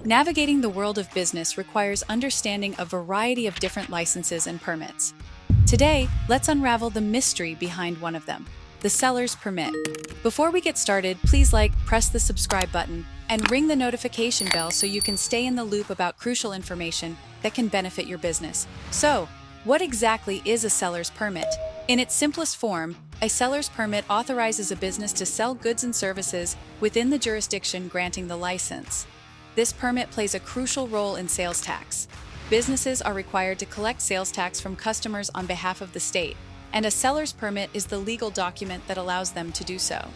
Navigating the world of business requires understanding a variety of different licenses and permits. Today, let's unravel the mystery behind one of them, the seller's permit. Before we get started, please press the subscribe button, and ring the notification bell so you can stay in the loop about crucial information that can benefit your business. So, what exactly is a seller's permit? In its simplest form, a seller's permit authorizes a business to sell goods and services within the jurisdiction granting the license. This permit plays a crucial role in sales tax. Businesses are required to collect sales tax from customers on behalf of the state, and a seller's permit is the legal document that allows them to do so.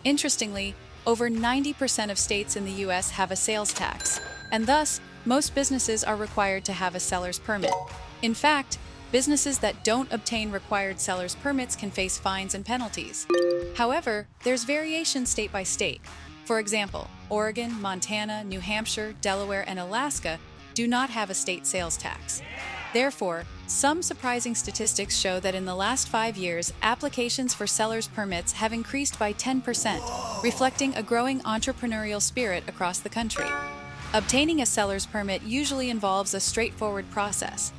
Interestingly, over 90% of states in the U.S. have a sales tax, and thus, most businesses are required to have a seller's permit. In fact, businesses that don't obtain required seller's permits can face fines and penalties. However, there's variation state by state. For example, Oregon, Montana, New Hampshire, Delaware, and Alaska do not have a state sales tax. Therefore, some surprising statistics show that in the last 5 years, applications for seller's permits have increased by 10%, reflecting a growing entrepreneurial spirit across the country. Obtaining a seller's permit usually involves a straightforward process.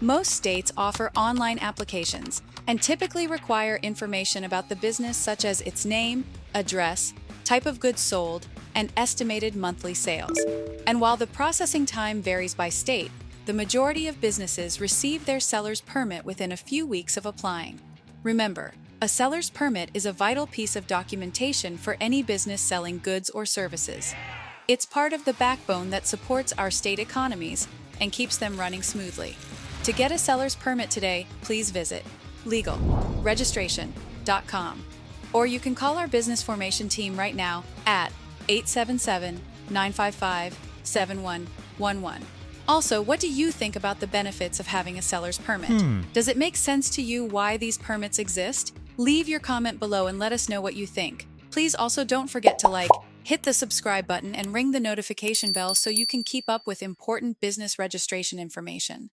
Most states offer online applications and typically require information about the business such as its name, address, type of goods sold, and estimated monthly sales. And while the processing time varies by state, the majority of businesses receive their seller's permit within a few weeks of applying. Remember, a seller's permit is a vital piece of documentation for any business selling goods or services. It's part of the backbone that supports our state economies and keeps them running smoothly. To get a seller's permit today, please visit legalregistration.com. Or you can call our business formation team right now at 877-955-7111. Also, what do you think about the benefits of having a seller's permit? Does it make sense to you why these permits exist? Leave your comment below and let us know what you think. Please also don't forget to hit the subscribe button and ring the notification bell so you can keep up with important business registration information.